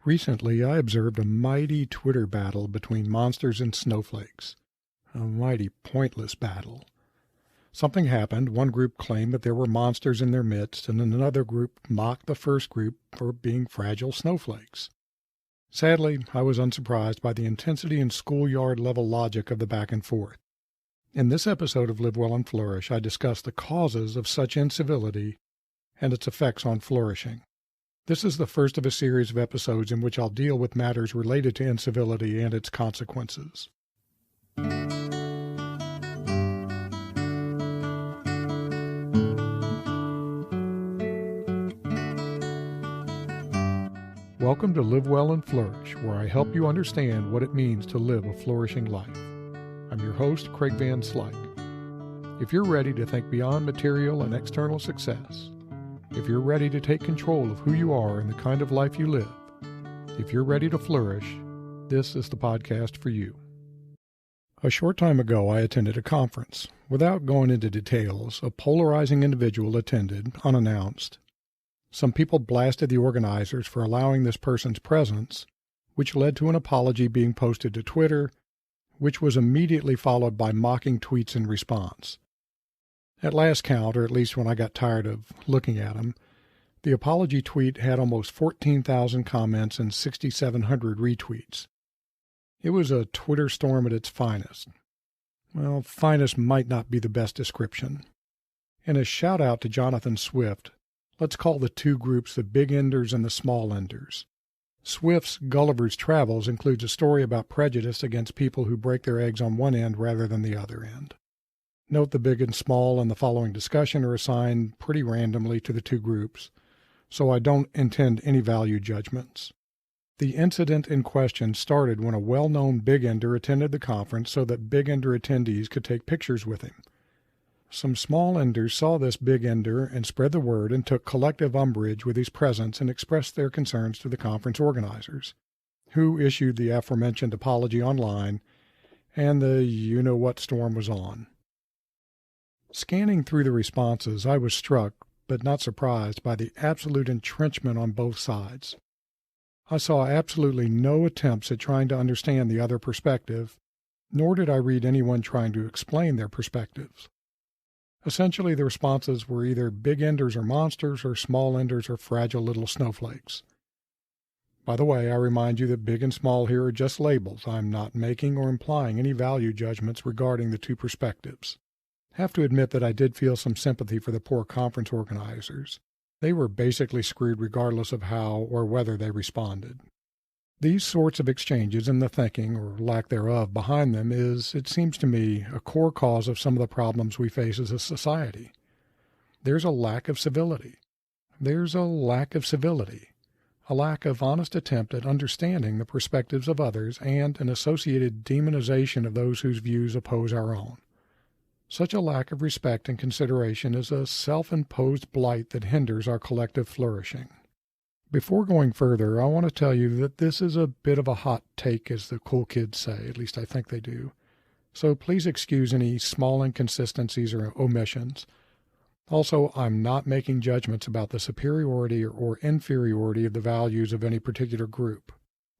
Recently, I observed a mighty Twitter battle between monsters and snowflakes. A mighty pointless battle. Something happened. One group claimed that there were monsters in their midst, and another group mocked the first group for being fragile snowflakes. Sadly, I was unsurprised by the intensity and schoolyard-level logic of the back and forth. In this episode of Live Well and Flourish, I discuss the causes of such incivility and its effects on flourishing. This is the first of a series of episodes in which I'll deal with matters related to incivility and its consequences. Welcome to Live Well and Flourish, where I help you understand what it means to live a flourishing life. I'm your host, Craig Van Slyke. If you're ready to think beyond material and external success, if you're ready to take control of who you are and the kind of life you live, if you're ready to flourish, this is the podcast for you. A short time ago, I attended a conference. Without going into details, a polarizing individual attended, unannounced. Some people blasted the organizers for allowing this person's presence, which led to an apology being posted to Twitter, which was immediately followed by mocking tweets in response. At last count, or at least when I got tired of looking at them, the apology tweet had almost 14,000 comments and 6,700 retweets. It was a Twitter storm at its finest. Well, finest might not be the best description. And a shout out to Jonathan Swift. Let's call the two groups the big enders and the small enders. Swift's Gulliver's Travels includes a story about prejudice against people who break their eggs on one end rather than the other end. Note the big and small in the following discussion are assigned pretty randomly to the two groups, so I don't intend any value judgments. The incident in question started when a well-known big ender attended the conference so that big ender attendees could take pictures with him. Some small enders saw this big ender and spread the word and took collective umbrage with his presence and expressed their concerns to the conference organizers, who issued the aforementioned apology online, and the you-know-what storm was on. Scanning through the responses, I was struck, but not surprised, by the absolute entrenchment on both sides. I saw absolutely no attempts at trying to understand the other perspective, nor did I read anyone trying to explain their perspectives. Essentially, the responses were either big enders are monsters or small enders are fragile little snowflakes. By the way, I remind you that big and small here are just labels. I'm not making or implying any value judgments regarding the two perspectives. I have to admit that I did feel some sympathy for the poor conference organizers. They were basically screwed regardless of how or whether they responded. These sorts of exchanges and the thinking, or lack thereof, behind them is, it seems to me, a core cause of some of the problems we face as a society. There's a lack of civility. There's a lack of civility. A lack of honest attempt at understanding the perspectives of others and an associated demonization of those whose views oppose our own. Such a lack of respect and consideration is a self-imposed blight that hinders our collective flourishing. Before going further, I want to tell you that this is a bit of a hot take, as the cool kids say, at least I think they do. So please excuse any small inconsistencies or omissions. Also, I'm not making judgments about the superiority or inferiority of the values of any particular group.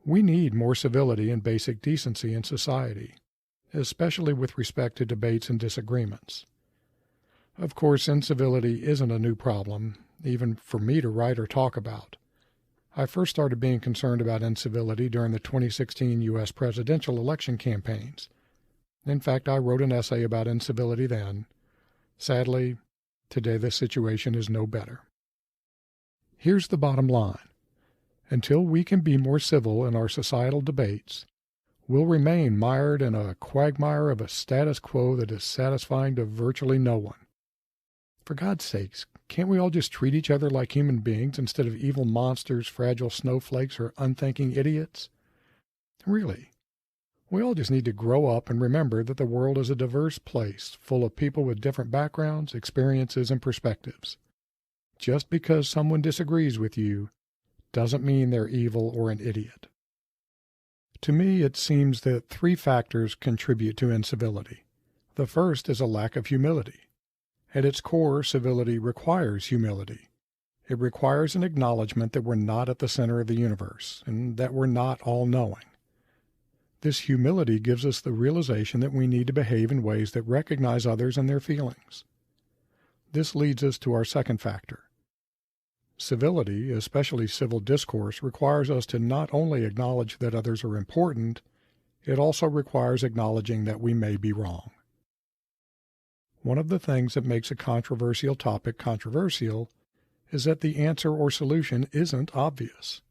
We need more civility and basic decency in society, especially with respect to debates and disagreements. Of course, incivility isn't a new problem, even for me to write or talk about. I first started being concerned about incivility during the 2016 U.S. presidential election campaigns. In fact, I wrote an essay about incivility then. Sadly, today the situation is no better. Here's the bottom line. Until we can be more civil in our societal debates, we'll remain mired in a quagmire of a status quo that is satisfying to virtually no one. For God's sakes, can't we all just treat each other like human beings instead of evil monsters, fragile snowflakes, or unthinking idiots? Really, we all just need to grow up and remember that the world is a diverse place, full of people with different backgrounds, experiences, and perspectives. Just because someone disagrees with you doesn't mean they're evil or an idiot. To me, it seems that three factors contribute to incivility. The first is a lack of humility. At its core, civility requires humility. It requires an acknowledgement that we're not at the center of the universe and that we're not all-knowing. This humility gives us the realization that we need to behave in ways that recognize others and their feelings. This leads us to our second factor. Civility, especially civil discourse, requires us to not only acknowledge that others are important, it also requires acknowledging that we may be wrong. One of the things that makes a controversial topic controversial is that the answer or solution isn't obvious.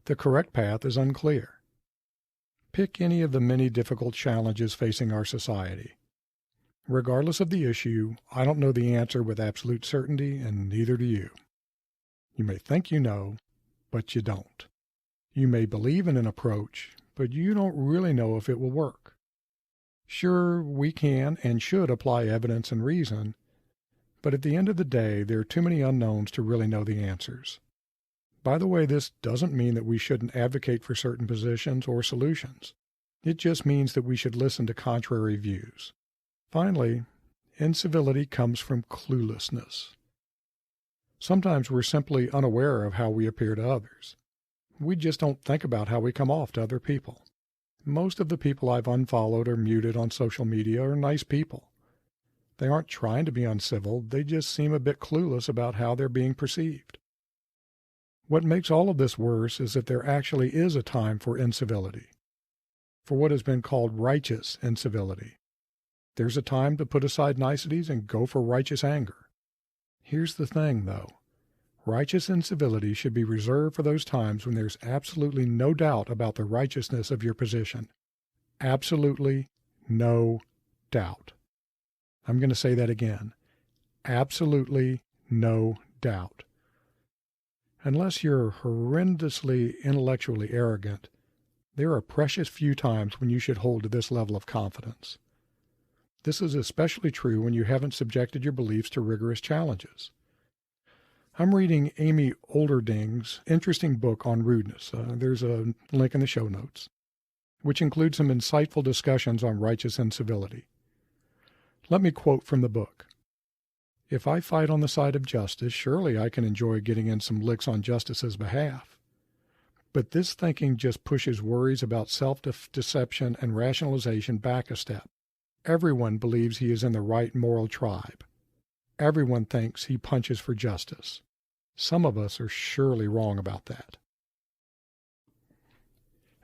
The correct path is unclear. Pick any of the many difficult challenges facing our society. Regardless of the issue, I don't know the answer with absolute certainty, and neither do you. You may think you know, but you don't. You may believe in an approach, but you don't really know if it will work. Sure, we can and should apply evidence and reason, but at the end of the day, there are too many unknowns to really know the answers. By the way, this doesn't mean that we shouldn't advocate for certain positions or solutions. It just means that we should listen to contrary views. Finally, incivility comes from cluelessness. Sometimes we're simply unaware of how we appear to others. We just don't think about how we come off to other people. Most of the people I've unfollowed or muted on social media are nice people. They aren't trying to be uncivil, they just seem a bit clueless about how they're being perceived. What makes all of this worse is that there actually is a time for incivility, for what has been called righteous incivility. There's a time to put aside niceties and go for righteous anger. Here's the thing, though. Righteous incivility should be reserved for those times when there's absolutely no doubt about the righteousness of your position. Absolutely no doubt. I'm going to say that again. Absolutely no doubt. Unless you're horrendously intellectually arrogant, there are precious few times when you should hold to this level of confidence. This is especially true when you haven't subjected your beliefs to rigorous challenges. I'm reading Amy Olberding's interesting book on rudeness. There's a link in the show notes, which includes some insightful discussions on righteous incivility. Let me quote from the book. If I fight on the side of justice, surely I can enjoy getting in some licks on justice's behalf. But this thinking just pushes worries about self-deception and rationalization back a step. Everyone believes he is in the right moral tribe. Everyone thinks he punches for justice. Some of us are surely wrong about that.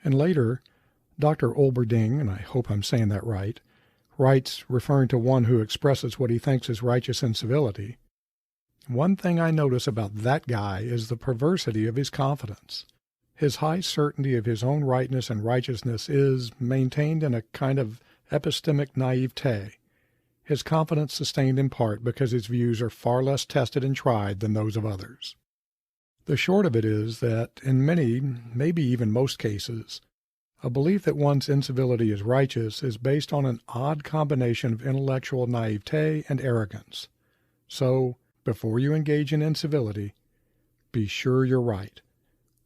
And later, Dr. Olberding, and I hope I'm saying that right, writes, referring to one who expresses what he thinks is righteous incivility, "One thing I notice about that guy is the perversity of his confidence. His high certainty of his own rightness and righteousness is maintained in a kind of epistemic naivete, his confidence sustained in part because his views are far less tested and tried than those of others." The short of it is that in many, maybe even most cases, a belief that one's incivility is righteous is based on an odd combination of intellectual naivete and arrogance. So, before you engage in incivility, be sure you're right.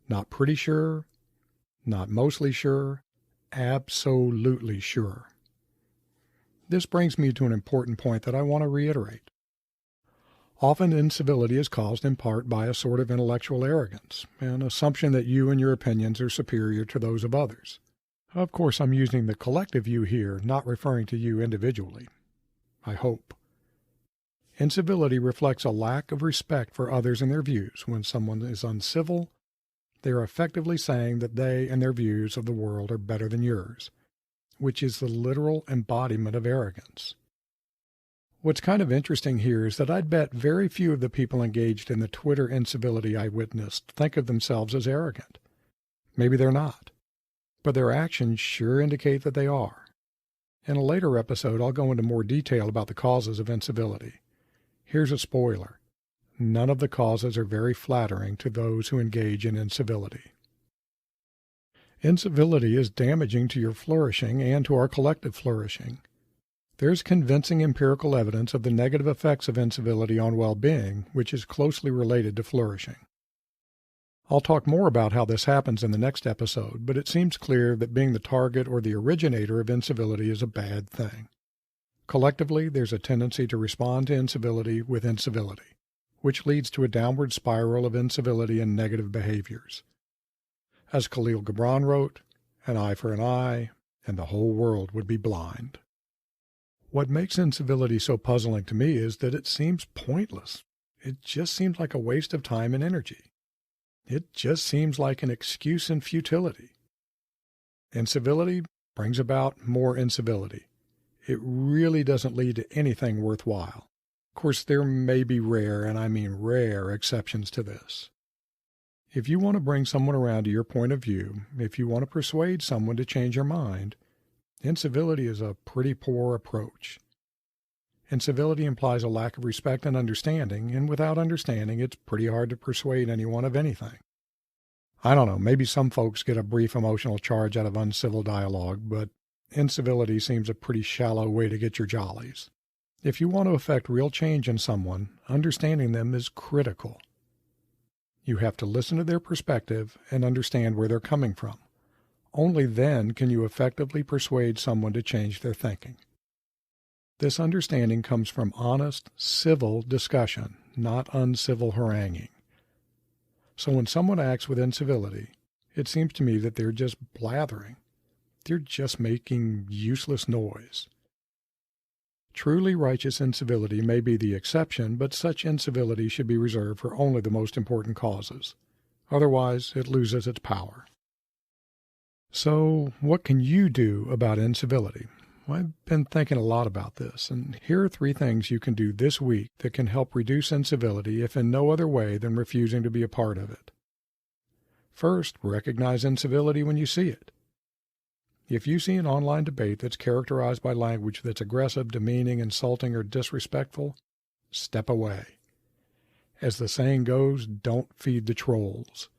Not pretty sure, not mostly sure, absolutely sure. This brings me to an important point that I want to reiterate. Often incivility is caused in part by a sort of intellectual arrogance, an assumption that you and your opinions are superior to those of others. Of course, I'm using the collective you here, not referring to you individually. I hope. Incivility reflects a lack of respect for others and their views. When someone is uncivil, they are effectively saying that they and their views of the world are better than yours, which is the literal embodiment of arrogance. What's kind of interesting here is that I'd bet very few of the people engaged in the Twitter incivility I witnessed think of themselves as arrogant. Maybe they're not, but their actions sure indicate that they are. In a later episode, I'll go into more detail about the causes of incivility. Here's a spoiler. None of the causes are very flattering to those who engage in incivility. Incivility is damaging to your flourishing and to our collective flourishing. There's convincing empirical evidence of the negative effects of incivility on well-being, which is closely related to flourishing. I'll talk more about how this happens in the next episode, but it seems clear that being the target or the originator of incivility is a bad thing. Collectively, there's a tendency to respond to incivility with incivility. which leads to a downward spiral of incivility and negative behaviors. As Khalil Gibran wrote, an eye for an eye, and the whole world would be blind. What makes incivility so puzzling to me is that it seems pointless. It just seems like a waste of time and energy. It just seems like an excuse in futility. Incivility brings about more incivility. It really doesn't lead to anything worthwhile. Of course, there may be rare, and I mean rare, exceptions to this. If you want to bring someone around to your point of view, if you want to persuade someone to change your mind, incivility is a pretty poor approach. Incivility implies a lack of respect and understanding, and without understanding, it's pretty hard to persuade anyone of anything. I don't know, maybe some folks get a brief emotional charge out of uncivil dialogue, but incivility seems a pretty shallow way to get your jollies. If you want to effect real change in someone, understanding them is critical. You have to listen to their perspective and understand where they're coming from. Only then can you effectively persuade someone to change their thinking. This understanding comes from honest, civil discussion, not uncivil haranguing. So when someone acts with incivility, it seems to me that they're just blathering. They're just making useless noise. Truly righteous incivility may be the exception, but such incivility should be reserved for only the most important causes. Otherwise, it loses its power. So, what can you do about incivility? Well, I've been thinking a lot about this, and here are 3 things you can do this week that can help reduce incivility if in no other way than refusing to be a part of it. First, recognize incivility when you see it. If you see an online debate that's characterized by language that's aggressive, demeaning, insulting, or disrespectful, step away. As the saying goes, don't feed the trolls.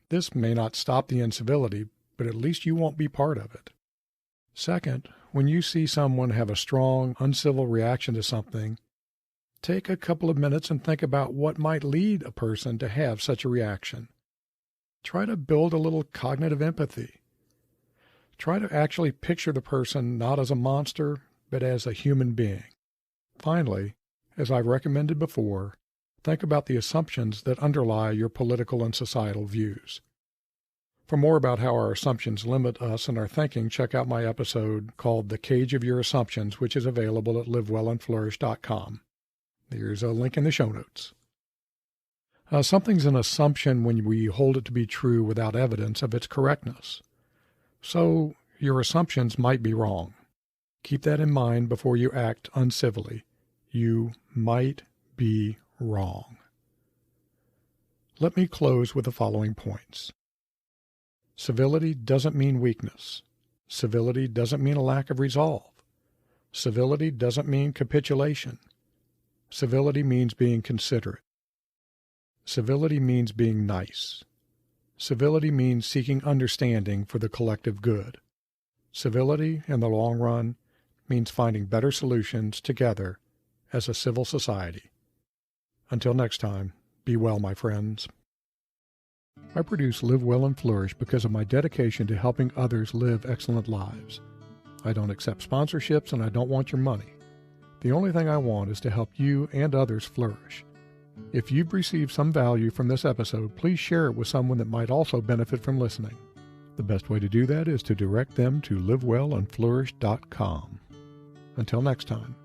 This may not stop the incivility, but at least you won't be part of it. Second, when you see someone have a strong, uncivil reaction to something, take a couple of minutes and think about what might lead a person to have such a reaction. Try to build a little cognitive empathy. Try to actually picture the person not as a monster, but as a human being. Finally, as I've recommended before, think about the assumptions that underlie your political and societal views. For more about how our assumptions limit us and our thinking, check out my episode called The Cage of Your Assumptions, which is available at livewellandflourish.com. There's a link in the show notes. Something's an assumption when we hold it to be true without evidence of its correctness. So, your assumptions might be wrong. Keep that in mind before you act uncivilly. You might be wrong. Let me close with the following points. Civility doesn't mean weakness. Civility doesn't mean a lack of resolve. Civility doesn't mean capitulation. Civility means being considerate. Civility means being nice. Civility means seeking understanding for the collective good. Civility, in the long run, means finding better solutions together as a civil society. Until next time, be well, my friends. I produce Live Well and Flourish because of my dedication to helping others live excellent lives. I don't accept sponsorships and I don't want your money. The only thing I want is to help you and others flourish. If you've received some value from this episode, please share it with someone that might also benefit from listening. The best way to do that is to direct them to livewellandflourish.com. Until next time.